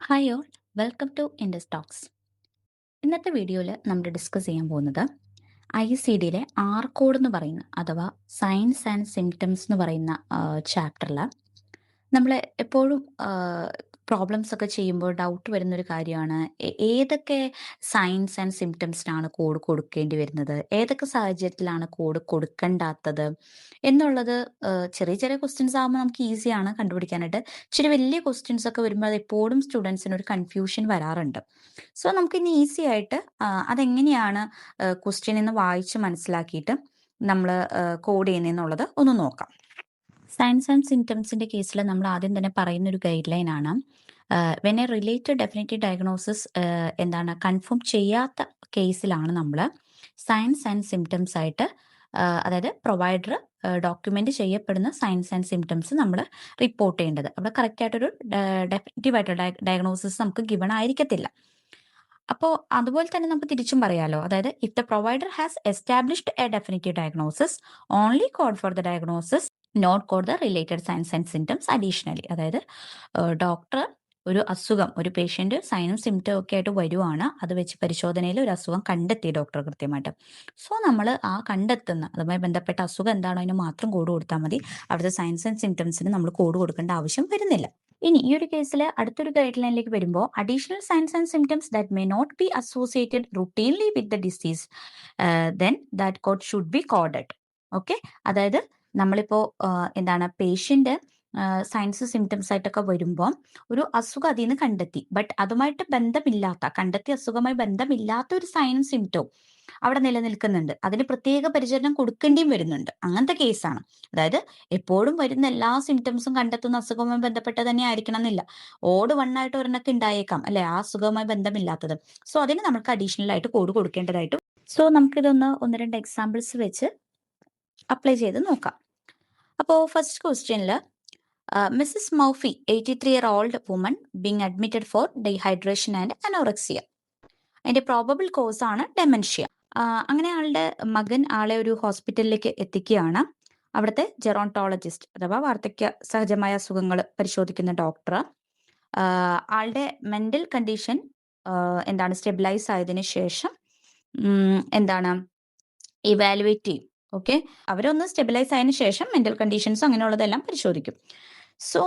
Hi all, welcome to Indus Talks. ഇന്നത്തെ വീഡിയോയിൽ നമ്മൾ ഡിസ്കസ് ചെയ്യാൻ പോകുന്നത് ICDയിലെ ആർകോഡ് എന്ന് പറയുന്ന അഥവാ സയൻസ് ആൻഡ് സിംറ്റംസ് എന്ന് പറയുന്ന ചാപ്റ്ററിൽ നമ്മൾ എപ്പോഴും പ്രോബ്ലംസ് ഒക്കെ ചെയ്യുമ്പോൾ ഡൗട്ട് വരുന്നൊരു കാര്യമാണ് ഏതൊക്കെ സയൻസ് ആൻഡ് സിംറ്റംസിനാണ് കോഡ് കൊടുക്കേണ്ടി വരുന്നത്, ഏതൊക്കെ സാഹചര്യത്തിലാണ് കോഡ് കൊടുക്കേണ്ടാത്തത് എന്നുള്ളത്. ചെറിയ ചെറിയ ക്വസ്റ്റ്യൻസ് ആകുമ്പോൾ നമുക്ക് ഈസിയാണ് കണ്ടുപിടിക്കാനായിട്ട്. ഇച്ചിരി വലിയ ക്വസ്റ്റ്യൻസ് ഒക്കെ വരുമ്പോൾ അത് എപ്പോഴും സ്റ്റുഡൻസിന് ഒരു കൺഫ്യൂഷൻ വരാറുണ്ട്. സോ നമുക്കിനി ഈസി ആയിട്ട് അതെങ്ങനെയാണ് ക്വസ്റ്റ്യൻ എന്ന് വായിച്ച് മനസ്സിലാക്കിയിട്ട് നമ്മൾ കോഡ് ചെയ്യുന്നതെന്നുള്ളത് ഒന്ന് നോക്കാം. സയൻസ് ആൻഡ് സിംറ്റംസിന്റെ കേസിൽ നമ്മൾ ആദ്യം തന്നെ പറയുന്ന ഒരു ഗൈഡ് ലൈൻ ആണ്, when A related definitive diagnosis എന്താണ് കൺഫേം ചെയ്യാത്ത കേസിലാണ് നമ്മൾ സയൻസ് ആൻഡ് സിംറ്റംസ് ആയിട്ട് അതായത് പ്രൊവൈഡർ ഡോക്യുമെന്റ് ചെയ്യപ്പെടുന്ന സയൻസ് ആൻഡ് സിംറ്റംസ് നമ്മൾ റിപ്പോർട്ട് ചെയ്യേണ്ടത്. അവിടെ കറക്റ്റ് ആയിട്ടൊരു ഡെഫിനറ്റീവ് ആയിട്ട് ഡയഗ്നോസിസ് നമുക്ക് ഗിവൺ ആയിരിക്കത്തില്ല. അപ്പോൾ അതുപോലെ തന്നെ നമുക്ക് തിരിച്ചും പറയാലോ, അതായത് if the provider has established a definitive diagnosis only code for the diagnosis not code the related signs and symptoms additionally. അതായത് ഡോക്ടർ ഒരു അസുഖം, ഒരു പേഷ്യന്റ് സൈനും സിംറ്റം ഒക്കെ ആയിട്ട് വരുവാണ്, അത് വെച്ച് പരിശോധനയിൽ ഒരു അസുഖം കണ്ടെത്തി ഡോക്ടർ കൃത്യമായിട്ട്. സോ നമ്മൾ ആ കണ്ടെത്തുന്ന അതുമായി ബന്ധപ്പെട്ട അസുഖം എന്താണോ അതിന് മാത്രം കോഡ് കൊടുത്താൽ മതി. അവിടുത്തെ സയൻസ് ആൻഡ് സിംറ്റംസിന് നമ്മൾ കോഡ് കൊടുക്കേണ്ട ആവശ്യം വരുന്നില്ല. ഇനി ഈ ഒരു കേസിൽ അടുത്തൊരു ഗൈഡ് ലൈനിലേക്ക് വരുമ്പോൾ additional signs and symptoms that may not be associated routinely with the disease then that code should be coded. Okay, അതായത് നമ്മളിപ്പോ എന്താണ് പേഷ്യന്റ് സയൻസ് സിംറ്റംസ് ആയിട്ടൊക്കെ വരുമ്പോൾ ഒരു അസുഖം അതിൽ നിന്ന് കണ്ടെത്തി, ബട്ട് അതുമായിട്ട് ബന്ധമില്ലാത്ത, കണ്ടെത്തിയ അസുഖമായി ബന്ധമില്ലാത്ത ഒരു സയൻസ് സിംറ്റവും അവിടെ നിലനിൽക്കുന്നുണ്ട്, അതിന് പ്രത്യേക പരിചരണം കൊടുക്കേണ്ടിയും വരുന്നുണ്ട്. അങ്ങനത്തെ കേസാണ്. അതായത് എപ്പോഴും വരുന്ന എല്ലാ സിംറ്റംസും കണ്ടെത്തുന്ന അസുഖവുമായി ബന്ധപ്പെട്ട് തന്നെ ആയിരിക്കണം എന്നില്ല. ഓഡ് വണ്ണായിട്ട് ഒരെണ്ണൊക്കെ ഉണ്ടായേക്കാം അല്ലെ, ആ അസുഖവുമായി ബന്ധമില്ലാത്തത്. സോ അതിന് നമുക്ക് അഡീഷണൽ ആയിട്ട് കോഡ് കൊടുക്കേണ്ടതായിട്ടും. സോ നമുക്കിതൊന്ന് ഒന്ന് രണ്ട് എക്സാമ്പിൾസ് വെച്ച് അപ്ലൈ ചെയ്ത് നോക്കാം. അപ്പോൾ ഫസ്റ്റ് ക്വസ്റ്റ്യനിൽ മിസ്സസ് മൗഫി 83-year-old woman being admitted for dehydration and anorexia. അതിന്റെ പ്രോബബിൾ കോസ് ആണ് ഡെമൻഷ്യ. അങ്ങനെ ആളുടെ മകൻ ആളെ ഒരു ഹോസ്പിറ്റലിലേക്ക് എത്തിക്കുകയാണ്. അവിടുത്തെ ജെറോണ്ടോളജിസ്റ്റ് അഥവാ വാർദ്ധക്യ സഹജമായ അസുഖങ്ങൾ പരിശോധിക്കുന്ന ഡോക്ടർ ആളുടെ മെന്റൽ കണ്ടീഷൻ എന്താണ് സ്റ്റെബിലൈസ് ആയതിനു ശേഷം എന്താണ് ഇവാലുവേറ്റ് ചെയ്യും. ഓക്കെ, അവരൊന്ന് സ്റ്റെബിലൈസ് ആയതിനു ശേഷം മെന്റൽ കണ്ടീഷൻസ് അങ്ങനെയുള്ളതെല്ലാം പരിശോധിക്കും. സോ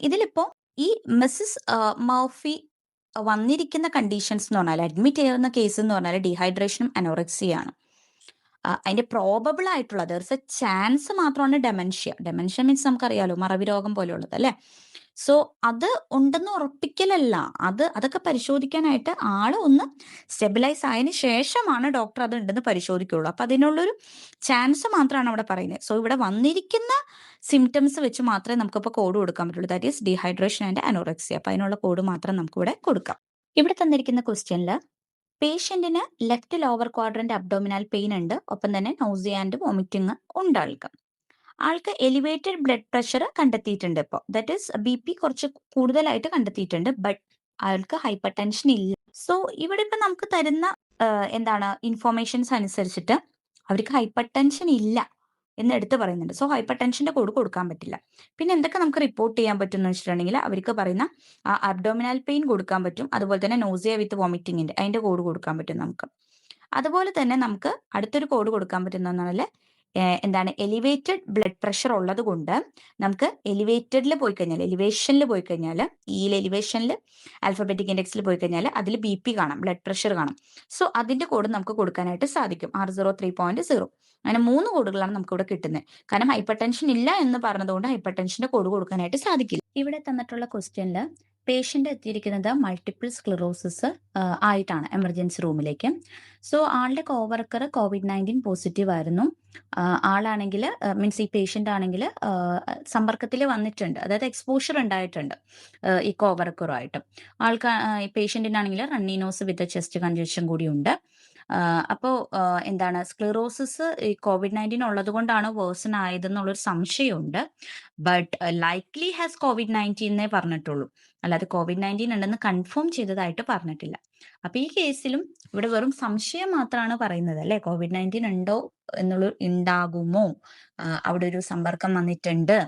ഇതിലിപ്പോ ഈ മിസ്സസ് മൗഫി വന്നിരിക്കുന്ന കണ്ടീഷൻസ് എന്ന് പറഞ്ഞാൽ, അഡ്മിറ്റ് ചെയ്യുന്ന കേസ് എന്ന് പറഞ്ഞാൽ ഡീഹൈഡ്രേഷനും അനോറക്സിയാണ്. അതിന്റെ പ്രോബബിൾ ആയിട്ടുള്ള ദർസ് എ ചാൻസ് മാത്രമാണ് ഡെമൻഷ്യ. ഡെമൻഷ്യ മീൻസ് നമുക്കറിയാലോ, മറവി രോഗം പോലെയുള്ളത് അല്ലെ. സോ അത് ഉണ്ടെന്ന് ഉറപ്പിക്കലല്ല, അതൊക്കെ പരിശോധിക്കാനായിട്ട് ആള് ഒന്ന് സ്റ്റെബിലൈസ് ആയതിനു ശേഷമാണ് ഡോക്ടർ അത് ഉണ്ടെന്ന് പരിശോധിക്കുള്ളൂ. അപ്പൊ അതിനുള്ളൊരു ചാൻസ് മാത്രമാണ് അവിടെ പറയുന്നത്. സോ ഇവിടെ വന്നിരിക്കുന്ന സിംറ്റംസ് വെച്ച് മാത്രമേ നമുക്കിപ്പോൾ കോഡ് കൊടുക്കാൻ പറ്റുള്ളൂ, that is dehydration and anorexia. അപ്പൊ അതിനുള്ള കോഡ് മാത്രം നമുക്കിവിടെ കൊടുക്കാം. ഇവിടെ തന്നിരിക്കുന്ന ക്വസ്റ്റ്യനിൽ പേഷ്യന്റിന് left lower quadrant abdominal pain ഉണ്ട്, ഒപ്പം തന്നെ നൗസിയ ആൻഡ് വോമിറ്റിംഗ് ഉണ്ട് ആൾക്ക് എലിവേറ്റഡ് ബ്ലഡ് പ്രഷർ കണ്ടെത്തിയിട്ടുണ്ട്. ഇപ്പോൾ ദാറ്റ് ഈസ് BP കുറച്ച് കൂടുതലായിട്ട് കണ്ടെത്തിയിട്ടുണ്ട്, ബട്ട് അയാൾക്ക് ഹൈപ്പർ ടെൻഷൻ ഇല്ല. സോ ഇവിടെ ഇപ്പൊ നമുക്ക് തരുന്ന എന്താണ് ഇൻഫോർമേഷൻസ് അനുസരിച്ചിട്ട് അവർക്ക് ഹൈപ്പർ ടെൻഷൻ ഇല്ല എന്ന് എടുത്ത് പറയുന്നുണ്ട്. സോ ഹൈപ്പർ ടെൻഷന്റെ കോഡ് കൊടുക്കാൻ പറ്റില്ല. പിന്നെ എന്തൊക്കെ നമുക്ക് റിപ്പോർട്ട് ചെയ്യാൻ പറ്റും എന്ന് വെച്ചിട്ടുണ്ടെങ്കിൽ അവർക്ക് പറയുന്ന അബ്ഡോമിനൽ പെയിൻ കൊടുക്കാൻ പറ്റും, അതുപോലെ തന്നെ നോസിയ വിത്ത് വോമിറ്റിംഗിന്റെ അതിന്റെ കോഡ് കൊടുക്കാൻ പറ്റും നമുക്ക്. അതുപോലെ തന്നെ നമുക്ക് അടുത്തൊരു കോഡ് കൊടുക്കാൻ പറ്റുന്ന എന്താണ് എലിവേറ്റഡ് ബ്ലഡ് പ്രഷർ ഉള്ളത് കൊണ്ട് നമുക്ക് എലിവേറ്റഡിൽ പോയി കഴിഞ്ഞാൽ, എലിവേഷനിൽ പോയി കഴിഞ്ഞാൽ, ഈ എലിവേഷനിൽ ആൽഫബറ്റിക് ഇൻഡെക്സിൽ പോയി കഴിഞ്ഞാൽ അതിൽ BP കാണാം, ബ്ലഡ് പ്രഷർ കാണാം. സോ അതിന്റെ കോഡ് നമുക്ക് കൊടുക്കാനായിട്ട് സാധിക്കും, 603.0. അങ്ങനെ 3 കോഡുകളാണ് നമുക്ക് ഇവിടെ കിട്ടുന്നത്. കാരണം ഹൈപ്പർ ടെൻഷൻ ഇല്ല എന്ന് പറഞ്ഞതുകൊണ്ട് ഹൈപ്പർ ടെൻഷന്റെ കോഡ് കൊടുക്കാനായിട്ട് സാധിക്കില്ല. ഇവിടെ തന്നിട്ടുള്ള ക്വസ്റ്റ്യനിൽ പേഷ്യന്റ് എത്തിയിരിക്കുന്നത് മൾട്ടിപ്പിൾ സ്ക്ലറോസിസ് ആയിട്ടാണ് എമർജൻസി റൂമിലേക്ക്. സോ ആളുടെ കോവർക്കർ COVID-19 പോസിറ്റീവ് ആയിരുന്നു. ആളാണെങ്കിൽ മീൻസ് ഈ പേഷ്യന്റ് ആണെങ്കിൽ സമ്പർക്കത്തിൽ വന്നിട്ടുണ്ട്, അതായത് എക്സ്പോഷർ ഉണ്ടായിട്ടുണ്ട് ഈ കോവർക്കറുമായിട്ട്. ആൾക്ക് ഈ പേഷ്യന്റിനാണെങ്കിൽ runny nose with chest congestion കൂടി ഉണ്ട്. അപ്പോൾ എന്താണ് സ്ക്ലിറോസിസ് ഈ COVID-19 ഉള്ളത് കൊണ്ടാണ് വേഴ്സൺ ആയതെന്നുള്ളൊരു സംശയമുണ്ട്. ബട്ട് ലൈക്ലി ഹാസ് COVID-19 എന്നേ പറഞ്ഞിട്ടുള്ളൂ, അല്ലാതെ COVID-19 ഉണ്ടെന്ന് കൺഫേം ചെയ്തതായിട്ട് പറഞ്ഞിട്ടില്ല. അപ്പൊ ഈ കേസിലും ഇവിടെ വെറും സംശയം മാത്രമാണ് പറയുന്നത് അല്ലെ, COVID-19 ഉണ്ടോ എന്നുള്ള, ഉണ്ടാകുമോ, അവിടെ ഒരു സമ്പർക്കം വന്നിട്ടുണ്ട്,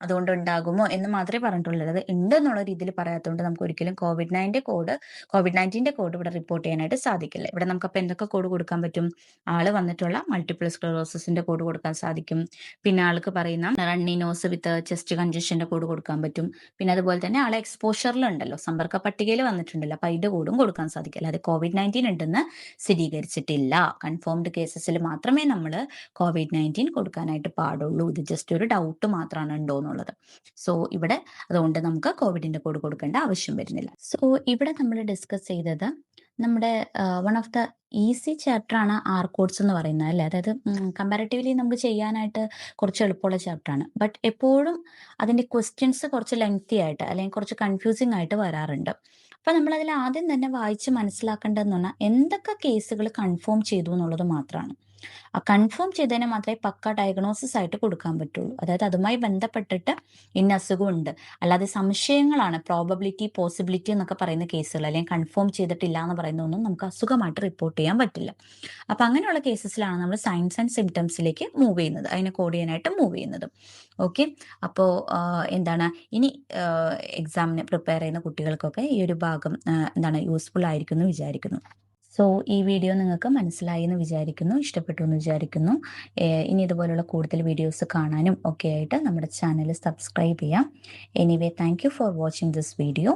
അതുകൊണ്ട് ഉണ്ടാകുമോ എന്ന് മാത്രമേ പറഞ്ഞിട്ടുള്ളൂ. അത് ഉണ്ട് എന്നുള്ള രീതിയിൽ പറയാത്തതുകൊണ്ട് നമുക്ക് ഒരിക്കലും കോവിഡ്-19ന്റെ കോഡ് ഇവിടെ റിപ്പോർട്ട് ചെയ്യാനായിട്ട് സാധിക്കില്ല. ഇവിടെ നമുക്കപ്പോൾ എന്തൊക്കെ കോഡ് കൊടുക്കാൻ പറ്റും? ആള് വന്നിട്ടുള്ള മൾട്ടിപ്പിൾ സ്ക്ലെറോസിസിന്റെ കോഡ് കൊടുക്കാൻ സാധിക്കും. പിന്നെ ആൾക്ക് പറയുന്ന റണ്ണി നോസ് വിത്ത് ചെസ്റ്റ് കൺജഷന്റെ കോഡ് കൊടുക്കാൻ പറ്റും. പിന്നെ അതുപോലെ തന്നെ ആളെ എക്സ്പോഷറിലുണ്ടല്ലോ, സമ്പർക്ക പട്ടികയിൽ വന്നിട്ടുണ്ടല്ലോ, അപ്പൊ അതിന്റെ കോഡും കൊടുക്കാൻ സാധിക്കില്ല. അത് കോവിഡ്-19 ഉണ്ടെന്ന് സ്ഥിരീകരിച്ചിട്ടില്ല. കൺഫേംഡ് കേസസിൽ മാത്രമേ നമ്മൾ കോവിഡ്-19 കൊടുക്കാനായിട്ട് പാടുള്ളൂ. ഇത് ജസ്റ്റ് ഒരു ഡൗട്ട് മാത്രമാണ് ഉണ്ടോ എന്നുള്ളത്. സോ ഇവിടെ അതുകൊണ്ട് നമുക്ക് കോവിഡിന്റെ കോഡ് കൊടുക്കേണ്ട ആവശ്യം വരുന്നില്ല. സോ ഇവിടെ നമ്മൾ ഡിസ്കസ് ചെയ്തത് നമ്മുടെ one of the easy chapter ആണ് കോഡ്സ് എന്ന് പറയുന്നത്, അല്ലേ? അതായത് കമ്പാരിറ്റീവ്ലി നമുക്ക് ചെയ്യാനായിട്ട് കുറച്ച് എളുപ്പമുള്ള ചാപ്റ്റർ ആണ്. ബട്ട് എപ്പോഴും അതിന്റെ ക്വസ്റ്റ്യൻസ് കുറച്ച് ലെങ്തി ആയിട്ട് അല്ലെങ്കിൽ കുറച്ച് കൺഫ്യൂസിംഗ് ആയിട്ട് വരാറുണ്ട്. അപ്പൊ നമ്മൾ അതിൽ ആദ്യം തന്നെ വായിച്ച് മനസ്സിലാക്കേണ്ടതെന്ന് പറഞ്ഞാൽ എന്തൊക്കെ കേസുകൾ കൺഫേം ചെയ്തു എന്നുള്ളത് മാത്രമാണ്. ആ കൺഫേം ചെയ്തതിനെ മാത്രമേ പക്ക ഡയഗ്നോസിസ് ആയിട്ട് കൊടുക്കാൻ പറ്റുള്ളൂ. അതായത് അതുമായി ബന്ധപ്പെട്ടിട്ട് ഇന്ന അസുഖമുണ്ട്, അല്ലാതെ സംശയങ്ങളാണ്, പ്രോബബിലിറ്റി, പോസിബിലിറ്റി എന്നൊക്കെ പറയുന്ന കേസുകൾ, അല്ലെങ്കിൽ കൺഫേം ചെയ്തിട്ടില്ല എന്ന് പറയുന്നതൊന്നും നമുക്ക് അസുഖമായിട്ട് റിപ്പോർട്ട് ചെയ്യാൻ പറ്റില്ല. അപ്പൊ അങ്ങനെയുള്ള കേസസിലാണ് നമ്മൾ സൈൻസ് ആൻഡ് സിംറ്റംസിലേക്ക് മൂവ് ചെയ്യുന്നത്, അതിനെ കോഡ് ചെയ്യാനായിട്ട് മൂവ് ചെയ്യുന്നത്. ഓക്കെ, അപ്പോൾ എന്താണ് ഇനി എക്സാമിന് പ്രിപ്പയർ ചെയ്യുന്ന കുട്ടികൾക്കൊക്കെ ഈ ഒരു ഭാഗം യൂസ്ഫുൾ ആയിരിക്കും എന്ന് വിചാരിക്കുന്നു. സോ ഈ വീഡിയോ നിങ്ങൾക്ക് മനസ്സിലായി എന്ന് വിചാരിക്കുന്നു, ഇഷ്ടപ്പെട്ടു എന്ന് വിചാരിക്കുന്നു. ഇനി ഇതുപോലുള്ള കൂടുതൽ വീഡിയോസ് കാണാനും ഒക്കെ ആയിട്ട് നമ്മുടെ ചാനൽ സബ്സ്ക്രൈബ് ചെയ്യാം. Anyway, thank you for watching this video.